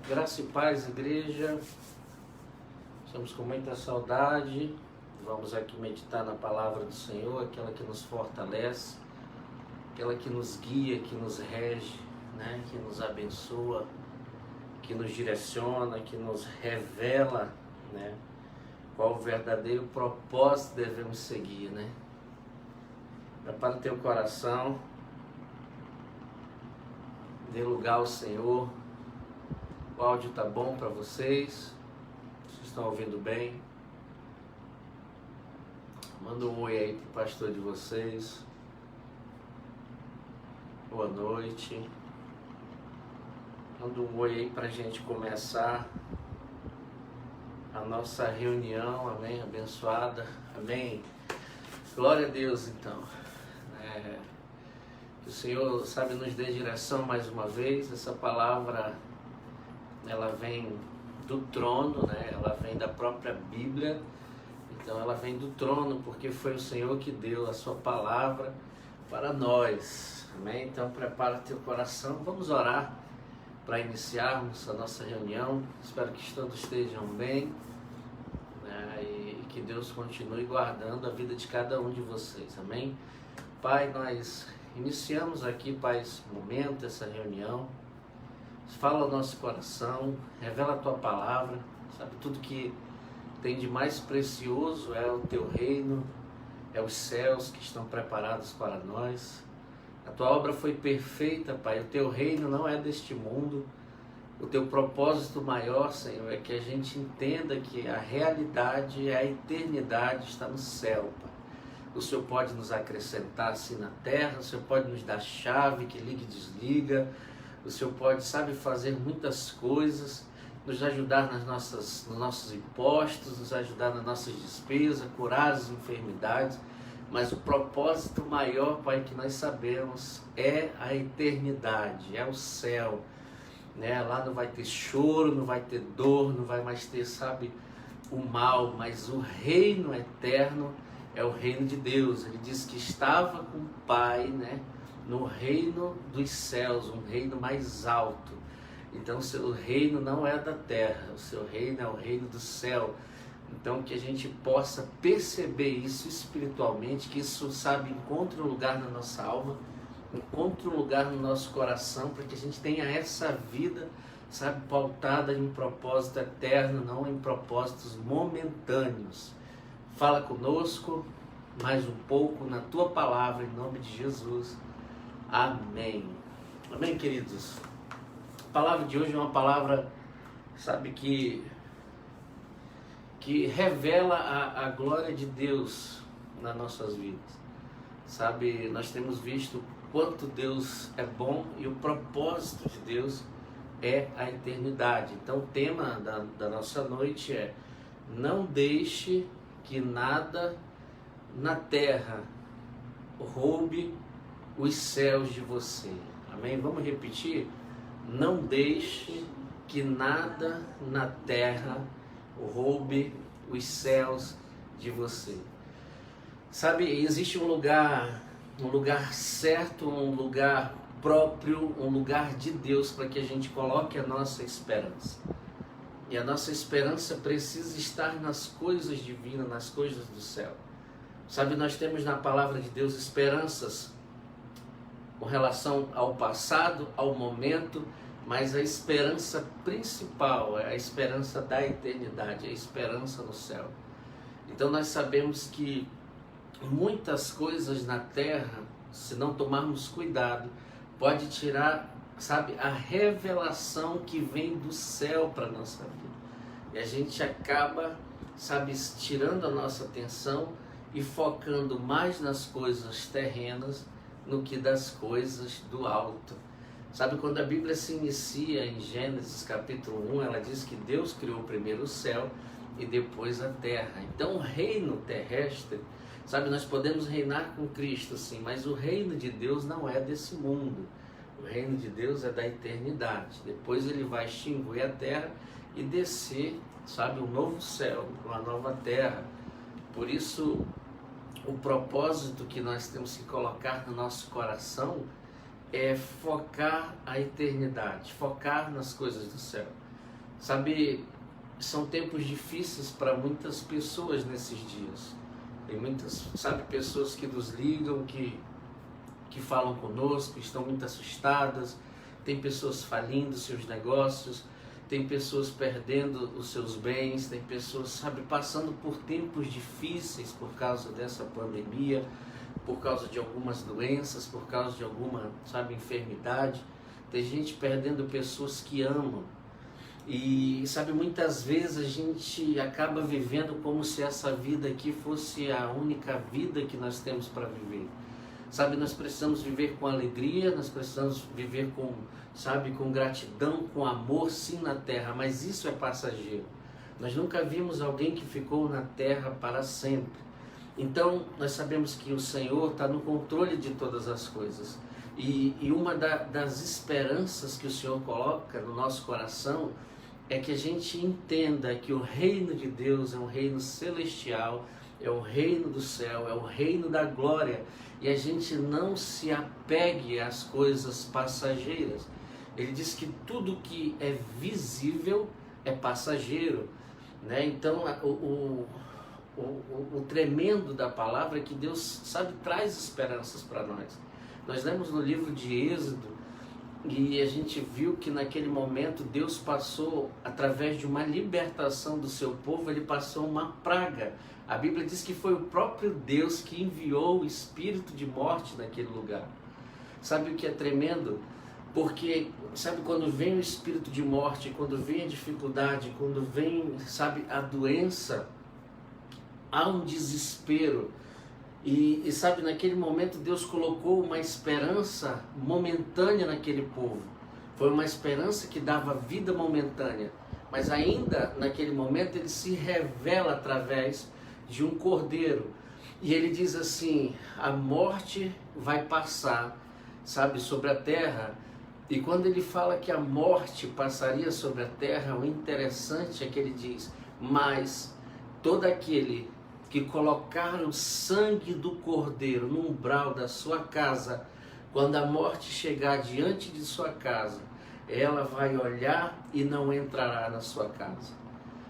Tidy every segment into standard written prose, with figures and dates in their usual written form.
Graça e paz, igreja. Estamos com muita saudade. Vamos aqui meditar na palavra do Senhor, aquela que nos fortalece, aquela que nos guia, que nos rege, né? Que nos abençoa, que nos direciona, que nos revela, né? Qual o verdadeiro propósito devemos seguir, né? Prepara o teu coração, dê lugar ao Senhor. O áudio tá bom para vocês? Vocês estão ouvindo bem? Manda um oi aí pro pastor de vocês. Boa noite. Manda um oi aí pra gente começar a nossa reunião, amém? Abençoada, amém? Glória a Deus, então. Que o Senhor, sabe, nos dê direção mais uma vez. Essa palavra, ela vem do trono, né? Ela vem da própria Bíblia. Então ela vem do trono porque foi o Senhor que deu a sua palavra para nós, amém? Então prepara teu coração, vamos orar para iniciarmos a nossa reunião. Espero que todos estejam bem, né? E que Deus continue guardando a vida de cada um de vocês, amém? Pai, nós iniciamos aqui, Pai, esse momento, essa reunião. Fala ao nosso coração, revela a tua palavra, sabe, tudo que tem de mais precioso é o teu reino, é os céus que estão preparados para nós. A tua obra foi perfeita, Pai, o teu reino não é deste mundo. O teu propósito maior, Senhor, é que a gente entenda que a realidade, a eternidade está no céu, Pai. O Senhor pode nos acrescentar assim na terra, o Senhor pode nos dar chave que liga e desliga. O Senhor pode, sabe, fazer muitas coisas, nos ajudar nos nossos impostos, nos ajudar nas nossas despesas, curar as enfermidades. Mas o propósito maior, Pai, que nós sabemos é a eternidade, é o céu, né? Lá não vai ter choro, não vai ter dor, não vai mais ter, sabe, o mal, mas o reino eterno é o reino de Deus. Ele disse que estava com o Pai, né? No reino dos céus, um reino mais alto. Então o seu reino não é da terra, o seu reino é o reino do céu. Então que a gente possa perceber isso espiritualmente, que isso, sabe, encontre um lugar na nossa alma, encontre um lugar no nosso coração, para que a gente tenha essa vida, sabe, pautada em um propósito eterno, não em propósitos momentâneos. Fala conosco mais um pouco na tua palavra, em nome de Jesus. Amém. Amém, queridos? A palavra de hoje é uma palavra, sabe, que revela a glória de Deus nas nossas vidas. Sabe, nós temos visto quanto Deus é bom e o propósito de Deus é a eternidade. Então o tema da nossa noite é: não deixe que nada na terra roube os céus de você. Amém? Vamos repetir? Não deixe que nada na terra roube os céus de você. Sabe, existe um lugar certo, um lugar próprio, um lugar de Deus para que a gente coloque a nossa esperança. E a nossa esperança precisa estar nas coisas divinas, nas coisas do céu. Sabe, nós temos na palavra de Deus esperanças com relação ao passado, ao momento, mas a esperança principal é a esperança da eternidade, a esperança no céu. Então nós sabemos que muitas coisas na terra, se não tomarmos cuidado, pode tirar, sabe, a revelação que vem do céu para a nossa vida. E a gente acaba, sabe, tirando a nossa atenção e focando mais nas coisas terrenas no que das coisas do alto. Sabe, quando a Bíblia se inicia em Gênesis capítulo 1, ela diz que Deus criou primeiro o céu e depois a terra. Então o reino terrestre, sabe, nós podemos reinar com Cristo, sim, mas o reino de Deus não é desse mundo. O reino de Deus é da eternidade. Depois ele vai extinguir a terra e descer, sabe, um novo céu, uma nova terra. Por isso, o propósito que nós temos que colocar no nosso coração é focar a eternidade, focar nas coisas do céu. Sabe, são tempos difíceis para muitas pessoas nesses dias. Tem muitas, sabe, pessoas que nos ligam, que falam conosco, estão muito assustadas. Tem pessoas falindo seus negócios, tem pessoas perdendo os seus bens, tem pessoas, sabe, passando por tempos difíceis por causa dessa pandemia, por causa de algumas doenças, por causa de alguma, sabe, enfermidade. Tem gente perdendo pessoas que amam. E, sabe, muitas vezes a gente acaba vivendo como se essa vida aqui fosse a única vida que nós temos para viver. Sabe, nós precisamos viver com alegria, nós precisamos viver com, sabe, com gratidão, com amor, sim, na terra, mas isso é passageiro. Nós nunca vimos alguém que ficou na terra para sempre. Então, nós sabemos que o Senhor está no controle de todas as coisas. E uma das esperanças que o Senhor coloca no nosso coração é que a gente entenda que o reino de Deus é um reino celestial, é o reino do céu, é o reino da glória, e a gente não se apegue às coisas passageiras. Ele diz que tudo que é visível é passageiro, né? Então o tremendo da palavra é que Deus, sabe, traz esperanças para nós. Nós lemos no livro de Êxodo e a gente viu que naquele momento Deus passou, através de uma libertação do seu povo, ele passou uma praga. A Bíblia diz que foi o próprio Deus que enviou o espírito de morte naquele lugar. Sabe o que é tremendo? Porque, sabe, quando vem o espírito de morte, quando vem a dificuldade, quando vem, sabe, a doença, há um desespero. E sabe, naquele momento Deus colocou uma esperança momentânea naquele povo. Foi uma esperança que dava vida momentânea. Mas ainda naquele momento ele se revela através de um cordeiro. E ele diz assim, a morte vai passar, sabe, sobre a terra. E quando ele fala que a morte passaria sobre a terra, o interessante é que ele diz, mas todo aquele que colocar o sangue do cordeiro no umbral da sua casa, quando a morte chegar diante de sua casa, ela vai olhar e não entrará na sua casa.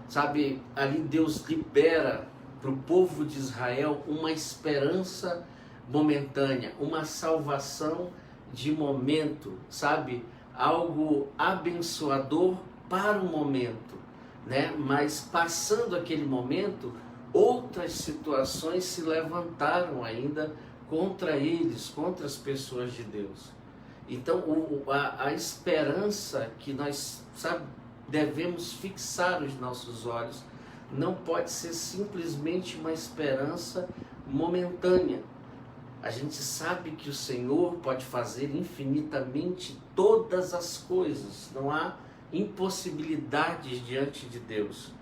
Sabe, ali Deus libera para o povo de Israel uma esperança momentânea, uma salvação de momento, sabe, algo abençoador para o momento, né? Mas passando aquele momento, outras situações se levantaram ainda contra eles, contra as pessoas de Deus. Então a esperança que nós, sabe, devemos fixar os nossos olhos não pode ser simplesmente uma esperança momentânea. A gente sabe que o Senhor pode fazer infinitamente todas as coisas, não há impossibilidades diante de Deus.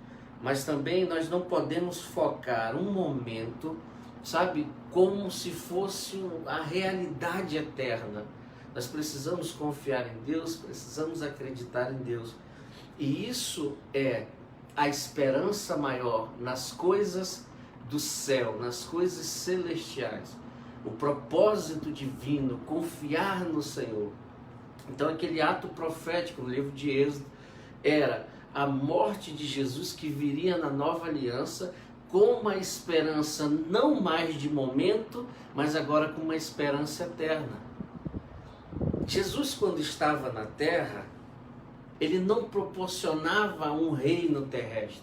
Mas também nós não podemos focar um momento, sabe, como se fosse a realidade eterna. Nós precisamos confiar em Deus, precisamos acreditar em Deus. E isso é a esperança maior nas coisas do céu, nas coisas celestiais. O propósito divino, confiar no Senhor. Então aquele ato profético no livro de Êxodo era a morte de Jesus que viria na nova aliança com uma esperança não mais de momento, mas agora com uma esperança eterna. Jesus, quando estava na terra, ele não proporcionava um reino terrestre.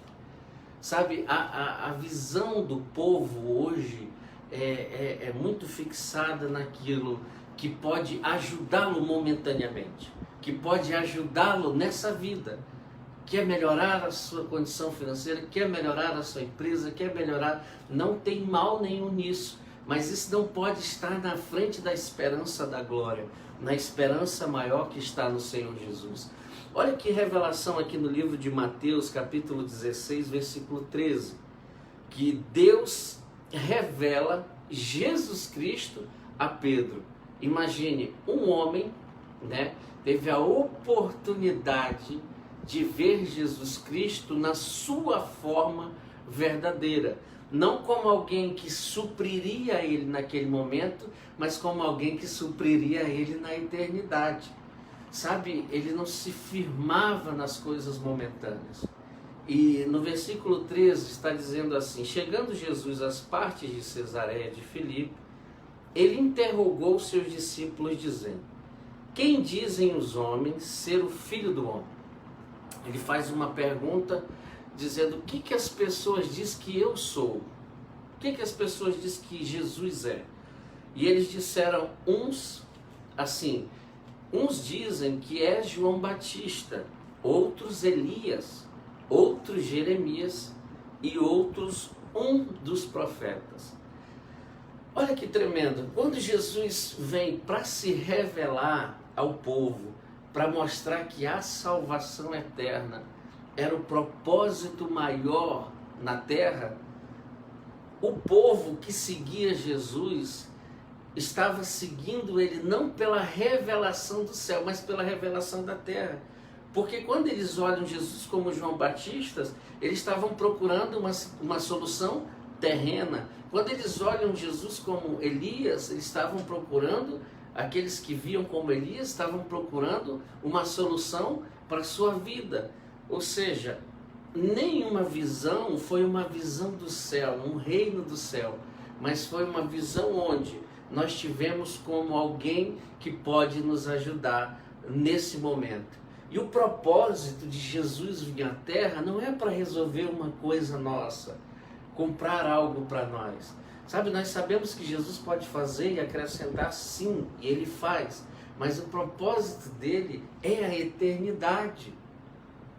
Sabe, a visão do povo hoje é muito fixada naquilo que pode ajudá-lo momentaneamente, que pode ajudá-lo nessa vida. Quer melhorar a sua condição financeira, quer melhorar a sua empresa, quer melhorar, não tem mal nenhum nisso, mas isso não pode estar na frente da esperança da glória, na esperança maior que está no Senhor Jesus. Olha que revelação aqui no livro de Mateus, capítulo 16, versículo 13, que Deus revela Jesus Cristo a Pedro. Imagine, um homem, né, teve a oportunidade de ver Jesus Cristo na sua forma verdadeira. Não como alguém que supriria ele naquele momento, mas como alguém que supriria ele na eternidade. sabe, ele não se firmava nas coisas momentâneas. E no versículo 13 está dizendo assim: chegando Jesus às partes de Cesareia de Filipe, ele interrogou seus discípulos dizendo: quem dizem os homens ser o Filho do Homem? Ele faz uma pergunta dizendo: o que as pessoas dizem que eu sou? O que as pessoas dizem que Jesus é? E eles disseram, uns assim, uns dizem que é João Batista, outros Elias, outros Jeremias e outros um dos profetas. Olha que tremendo, quando Jesus vem para se revelar ao povo, para mostrar que a salvação eterna era o propósito maior na terra, o povo que seguia Jesus estava seguindo ele não pela revelação do céu, mas pela revelação da terra. Porque quando eles olham Jesus como João Batista, eles estavam procurando uma solução terrena. Quando eles olham Jesus como Elias, eles estavam procurando, aqueles que viam como Elias, estavam procurando uma solução para a sua vida. Ou seja, nenhuma visão foi uma visão do céu, um reino do céu, mas foi uma visão onde nós tivemos como alguém que pode nos ajudar nesse momento. E o propósito de Jesus vir à Terra não é para resolver uma coisa nossa, comprar algo para nós. Sabe, nós sabemos que Jesus pode fazer e acrescentar sim, e Ele faz, mas o propósito dele é a eternidade,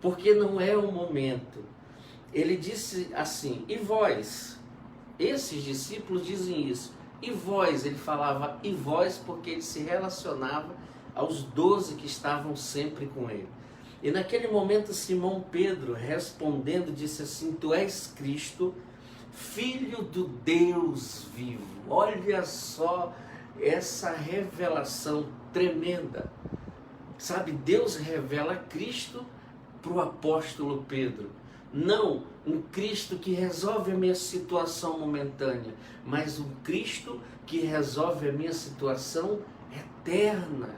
porque não é o momento. Ele disse assim: e vós? Esses discípulos dizem isso. E vós, ele falava e vós porque ele se relacionava aos 12 que estavam sempre com ele. E naquele momento Simão Pedro, respondendo, disse assim: tu és Cristo, Filho do Deus vivo. Olha só essa revelação tremenda. Sabe, Deus revela Cristo para o apóstolo Pedro. Não um Cristo que resolve a minha situação momentânea, mas um Cristo que resolve a minha situação eterna.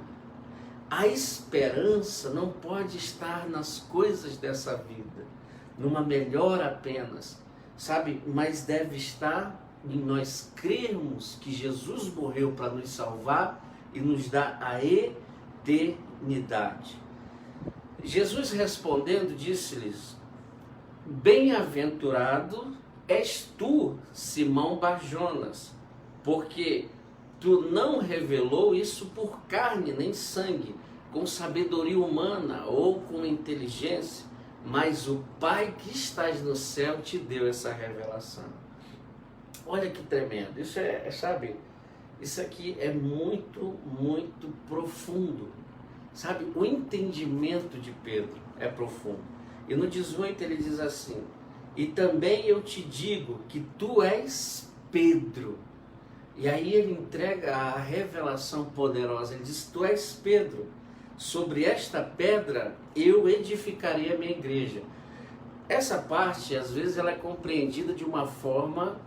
A esperança não pode estar nas coisas dessa vida, numa melhora apenas, sabe? Mas deve estar em nós crermos que Jesus morreu para nos salvar e nos dar a eternidade. Jesus respondendo disse-lhes: bem-aventurado és tu, Simão Bar-Jonas, porque tu não revelou isso por carne nem sangue, com sabedoria humana ou com inteligência, mas o Pai que estás no céu te deu essa revelação. Olha que tremendo, isso sabe, isso aqui é muito, muito profundo, sabe, o entendimento de Pedro é profundo. E no 18 ele diz assim: e também eu te digo que tu és Pedro. E aí ele entrega a revelação poderosa, ele diz: tu és Pedro, sobre esta pedra eu edificarei a minha igreja. Essa parte às vezes ela é compreendida de uma forma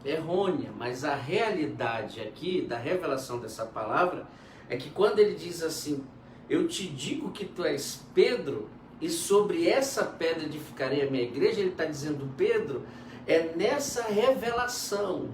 errônea, mas a realidade aqui da revelação dessa palavra é que quando ele diz assim: eu te digo que tu és Pedro, e sobre essa pedra edificarei a minha igreja, ele está dizendo: Pedro, é nessa revelação,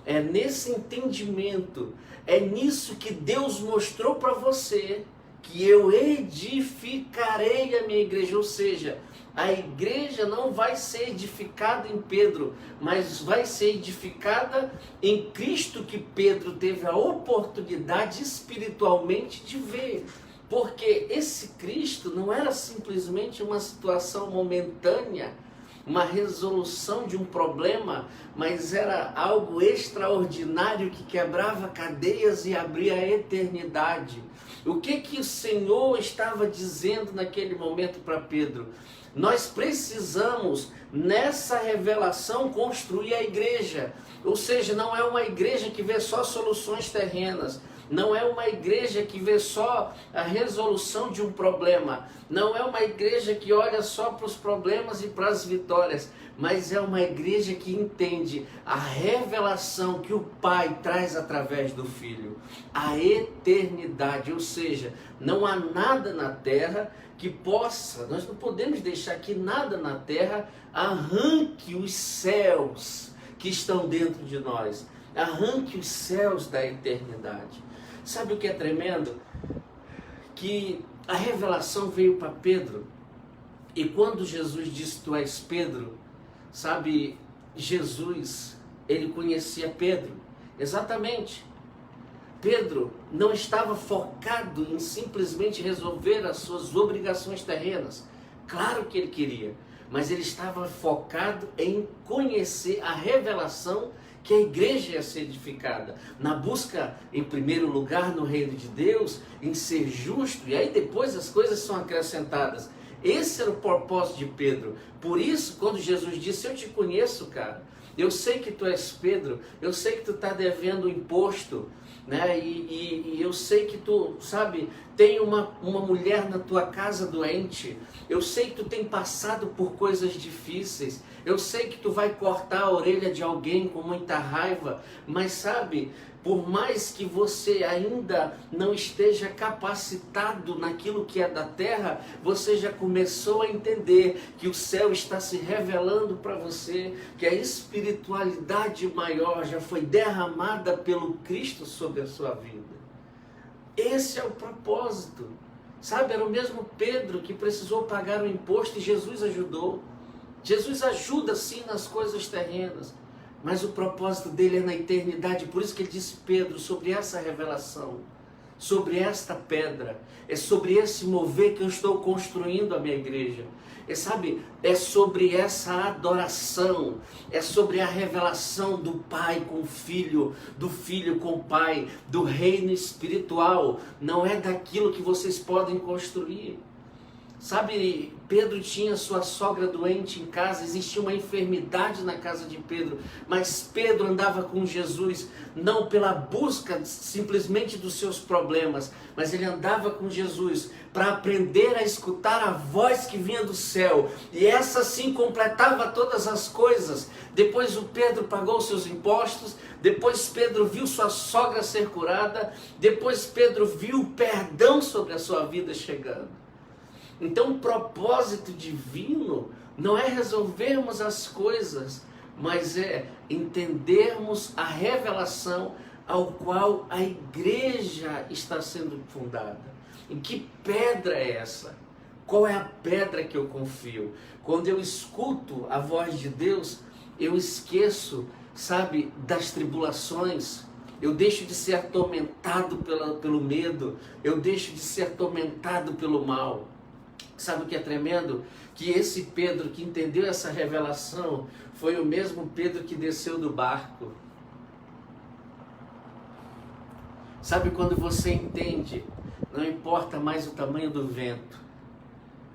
é nesse entendimento, é nisso que Deus mostrou para você que eu edificarei a minha igreja. Ou seja, a igreja não vai ser edificada em Pedro, mas vai ser edificada em Cristo, que Pedro teve a oportunidade espiritualmente de ver. Porque esse Cristo não era simplesmente uma situação momentânea, uma resolução de um problema, mas era algo extraordinário que quebrava cadeias e abria a eternidade. O que o Senhor estava dizendo naquele momento para Pedro? Nós precisamos, nessa revelação, construir a igreja. Ou seja, não é uma igreja que vê só soluções terrenas, não é uma igreja que vê só a resolução de um problema, não é uma igreja que olha só para os problemas e para as vitórias, mas é uma igreja que entende a revelação que o Pai traz através do Filho, a eternidade, ou seja, não há nada na terra que possa, nós não podemos deixar que nada na terra arranque os céus que estão dentro de nós, arranque os céus da eternidade. Sabe o que é tremendo? Que a revelação veio para Pedro, e quando Jesus disse: tu és Pedro, sabe, Jesus, ele conhecia Pedro, exatamente. Pedro não estava focado em simplesmente resolver as suas obrigações terrenas, claro que ele queria, mas ele estava focado em conhecer a revelação que a igreja ia ser edificada, na busca, em primeiro lugar, no reino de Deus, em ser justo, e aí depois as coisas são acrescentadas. Esse era o propósito de Pedro. Por isso, quando Jesus disse: eu te conheço, cara, eu sei que tu és Pedro, eu sei que tu está devendo imposto, né? E eu sei que tu, sabe, tem uma mulher na tua casa doente, eu sei que tu tem passado por coisas difíceis, eu sei que tu vai cortar a orelha de alguém com muita raiva, mas sabe, por mais que você ainda não esteja capacitado naquilo que é da terra, você já começou a entender que o céu está se revelando para você, que a espiritualidade maior já foi derramada pelo Cristo sobre a sua vida. Esse é o propósito. Sabe, era o mesmo Pedro que precisou pagar o imposto e Jesus ajudou. Jesus ajuda sim nas coisas terrenas, mas o propósito dele é na eternidade. Por isso que ele disse: Pedro, sobre essa revelação, sobre esta pedra, é sobre esse mover que eu estou construindo a minha igreja. Sabe, é sobre essa adoração, é sobre a revelação do Pai com o Filho, do Filho com o Pai, do reino espiritual, não é daquilo que vocês podem construir. Sabe, Pedro tinha sua sogra doente em casa, existia uma enfermidade na casa de Pedro, mas Pedro andava com Jesus, não pela busca simplesmente dos seus problemas, mas ele andava com Jesus para aprender a escutar a voz que vinha do céu, e essa sim completava todas as coisas. Depois o Pedro pagou seus impostos, depois Pedro viu sua sogra ser curada, depois Pedro viu o perdão sobre a sua vida chegando. Então o propósito divino não é resolvermos as coisas, mas é entendermos a revelação ao qual a igreja está sendo fundada. Em que pedra é essa? Qual é a pedra que eu confio? Quando eu escuto a voz de Deus, eu esqueço, sabe, das tribulações. Eu deixo de ser atormentado pelo medo, eu deixo de ser atormentado pelo mal. Sabe o que é tremendo? Que esse Pedro que entendeu essa revelação foi o mesmo Pedro que desceu do barco. Sabe quando você entende, não importa mais o tamanho do vento,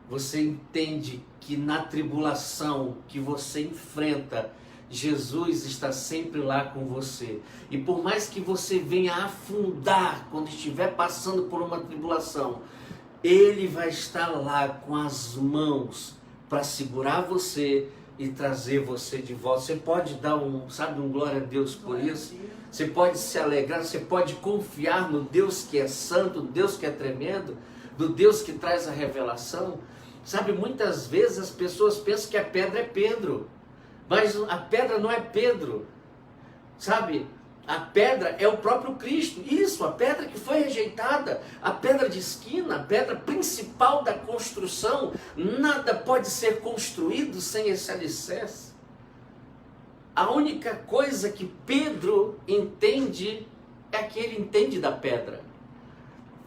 você entende que na tribulação que você enfrenta, Jesus está sempre lá com você. E por mais que você venha afundar quando estiver passando por uma tribulação, Ele vai estar lá com as mãos para segurar você e trazer você de volta. Você pode dar um glória a Deus por isso? Você pode se alegrar, você pode confiar no Deus que é santo, no Deus que é tremendo, no Deus que traz a revelação. Sabe, muitas vezes as pessoas pensam que a pedra é Pedro, mas a pedra não é Pedro. Sabe, a pedra é o próprio Cristo. Isso, a pedra que foi rejeitada, a pedra de esquina, a pedra principal da construção. Nada pode ser construído sem esse alicerce. A única coisa que Pedro entende é que ele entende da pedra.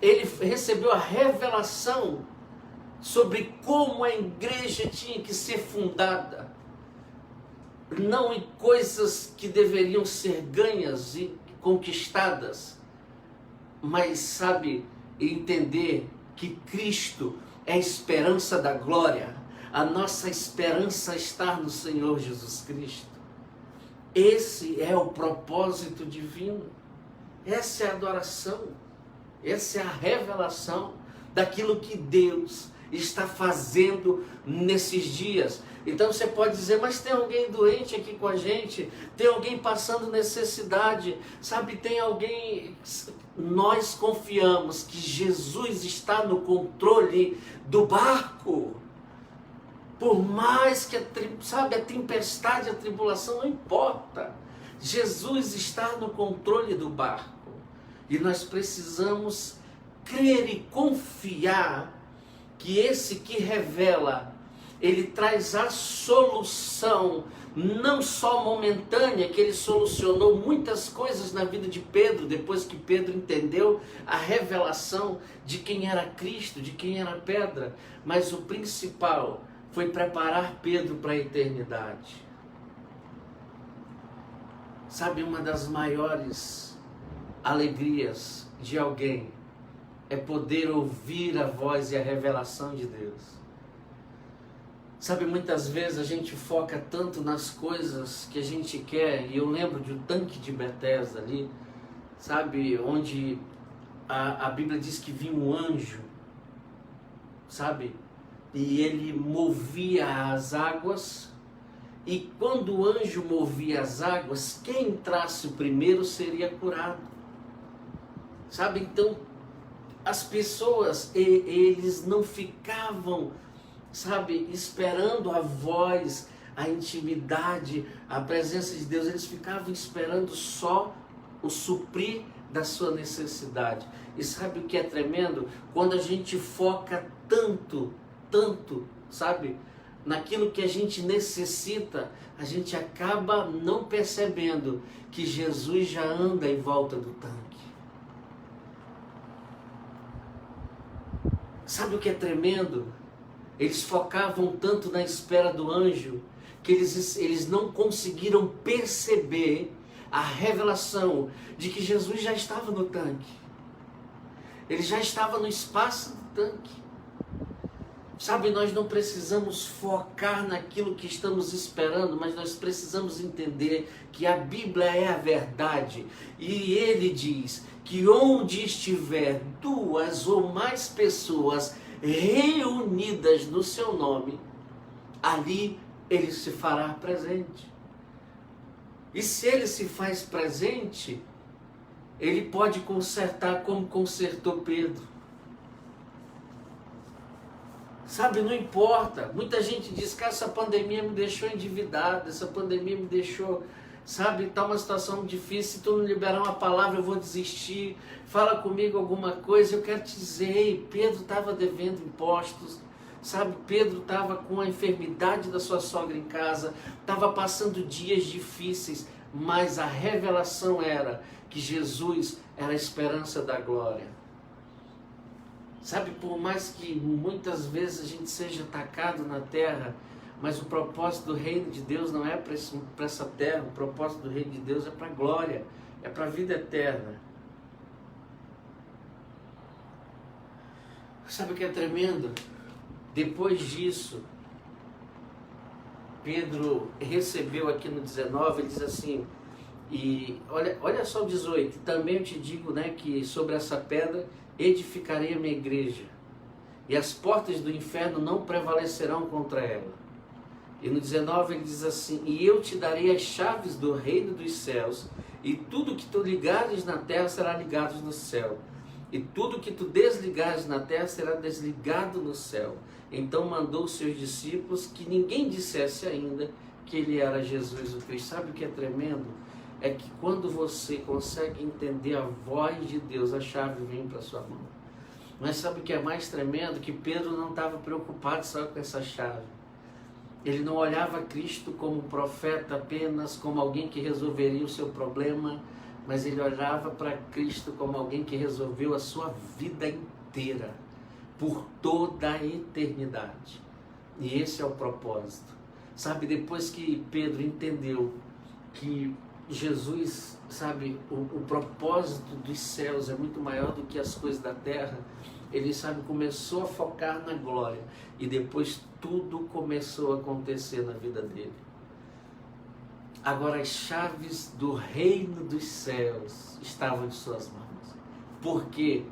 Ele recebeu a revelação sobre como a igreja tinha que ser fundada. Não em coisas que deveriam ser ganhas e conquistadas, mas sabe, entender que Cristo é a esperança da glória. A nossa esperança está no Senhor Jesus Cristo. Esse é o propósito divino. Essa é a adoração. Essa é a revelação daquilo que Deus está fazendo nesses dias. Então você pode dizer, mas tem alguém doente aqui com a gente, tem alguém passando necessidade, sabe, tem alguém... Nós confiamos que Jesus está no controle do barco. Por mais que a tempestade, a tribulação, não importa. Jesus está no controle do barco. E nós precisamos crer e confiar que esse que revela, ele traz a solução, não só momentânea, que ele solucionou muitas coisas na vida de Pedro, depois que Pedro entendeu a revelação de quem era Cristo, de quem era a pedra, mas o principal foi preparar Pedro para a eternidade. Sabe, uma das maiores alegrias de alguém é poder ouvir a voz e a revelação de Deus. Sabe, muitas vezes a gente foca tanto nas coisas que a gente quer, e eu lembro de um tanque de Betesda ali, sabe, onde a Bíblia diz que vinha um anjo, sabe, e ele movia as águas, e quando o anjo movia as águas, quem entrasse primeiro seria curado. Sabe, então, as pessoas, eles não ficavam, sabe, esperando a voz, a intimidade, a presença de Deus, eles ficavam esperando só o suprir da sua necessidade. E sabe o que é tremendo? Quando a gente foca tanto, sabe, naquilo que a gente necessita, a gente acaba não percebendo que Jesus já anda em volta do tanque. Sabe o que é tremendo? Eles focavam tanto na espera do anjo, que eles não conseguiram perceber a revelação de que Jesus já estava no tanque. Ele já estava no espaço do tanque. Sabe, nós não precisamos focar naquilo que estamos esperando, mas nós precisamos entender que a Bíblia é a verdade. E ele diz que onde estiver duas ou mais pessoas reunidas no seu nome, ali ele se fará presente. E se ele se faz presente, ele pode consertar como consertou Pedro. Sabe, não importa. Muita gente diz que essa pandemia me deixou endividado, essa pandemia me deixou, sabe, está uma situação difícil, se tu não liberar uma palavra eu vou desistir, fala comigo alguma coisa. Eu quero te dizer, ei, Pedro estava devendo impostos, sabe, Pedro estava com a enfermidade da sua sogra em casa, estava passando dias difíceis, mas a revelação era que Jesus era a esperança da glória. Sabe, por mais que muitas vezes a gente seja atacado na terra, mas o propósito do reino de Deus não é para essa terra, o propósito do reino de Deus é para a glória, é para a vida eterna. Sabe o que é tremendo? Depois disso, Pedro recebeu aqui no 19, ele diz assim, e olha só o 18, também eu te digo, né, que sobre essa pedra edificarei a minha igreja, e as portas do inferno não prevalecerão contra ela. E no 19 ele diz assim, e eu te darei as chaves do reino dos céus, e tudo que tu ligares na terra será ligado no céu, e tudo que tu desligares na terra será desligado no céu. Então mandou os seus discípulos que ninguém dissesse ainda que ele era Jesus o Cristo. Sabe o que é tremendo? É que quando você consegue entender a voz de Deus, a chave vem para sua mão. Mas sabe o que é mais tremendo? Que Pedro não estava preocupado só com essa chave. Ele não olhava Cristo como um profeta apenas, como alguém que resolveria o seu problema, mas ele olhava para Cristo como alguém que resolveu a sua vida inteira, por toda a eternidade. E esse é o propósito. Sabe, depois que Pedro entendeu que Jesus, sabe, o propósito dos céus é muito maior do que as coisas da terra, ele, sabe, começou a focar na glória, e depois tudo começou a acontecer na vida dele. Agora as chaves do reino dos céus estavam de suas mãos. Por quê?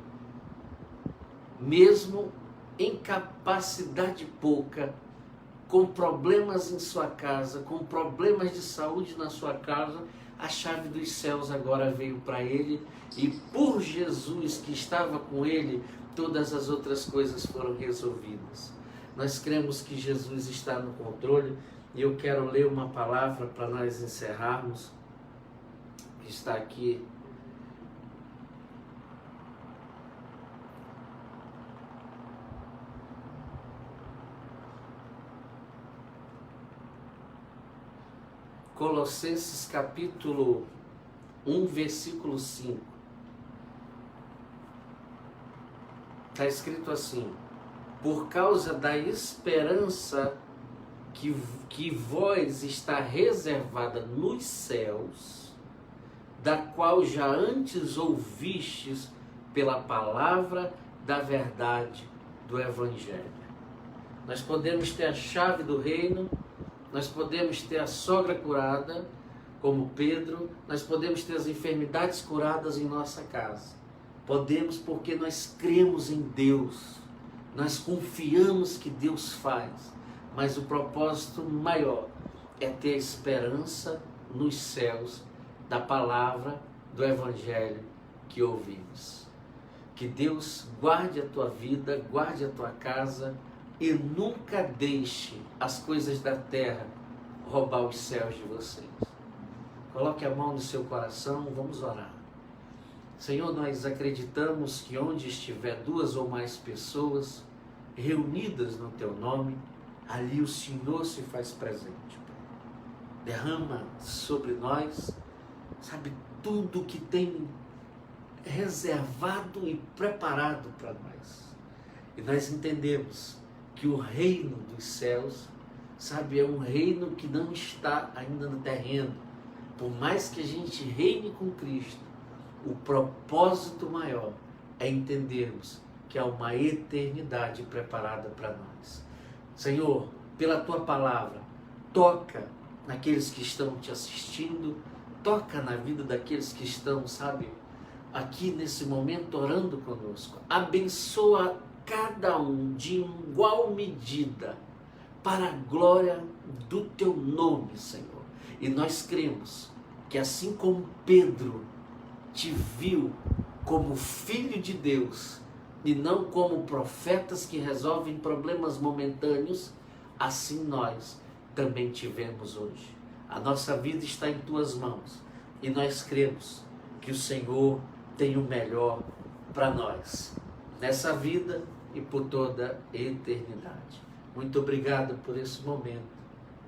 mesmo em capacidade pouca, com problemas em sua casa, com problemas de saúde na sua casa, a chave dos céus agora veio para ele, e por Jesus que estava com ele, todas as outras coisas foram resolvidas. Nós cremos que Jesus está no controle, e eu quero ler uma palavra para nós encerrarmos, que está aqui. Colossenses capítulo 1, versículo 5. Está escrito assim: por causa da esperança que vós está reservada nos céus, da qual já antes ouvistes pela palavra da verdade do Evangelho. Nós podemos ter a chave do reino, nós podemos ter a sogra curada, como Pedro, nós podemos ter as enfermidades curadas em nossa casa. Podemos porque nós cremos em Deus, nós confiamos que Deus faz, mas o propósito maior é ter a esperança nos céus da palavra do Evangelho que ouvimos. Que Deus guarde a tua vida, guarde a tua casa e nunca deixe as coisas da terra roubar os céus de vocês. Coloque a mão no seu coração, vamos orar. Senhor, nós acreditamos que onde estiver 2 ou mais pessoas reunidas no Teu nome, ali o Senhor se faz presente. Derrama sobre nós, sabe, tudo que tem reservado e preparado para nós. E nós entendemos que o reino dos céus, sabe, é um reino que não está ainda no terreno. Por mais que a gente reine com Cristo, o propósito maior é entendermos que há uma eternidade preparada para nós. Senhor, pela Tua palavra, toca naqueles que estão Te assistindo, toca na vida daqueles que estão, sabe, aqui nesse momento orando conosco. Abençoa cada um de igual medida para a glória do Teu nome, Senhor. E nós cremos que assim como Pedro Te viu como filho de Deus e não como profetas que resolvem problemas momentâneos, assim nós também Te vemos hoje. A nossa vida está em Tuas mãos e nós cremos que o Senhor tem o melhor para nós, nessa vida e por toda a eternidade. Muito obrigado por esse momento.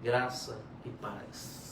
Graça e paz.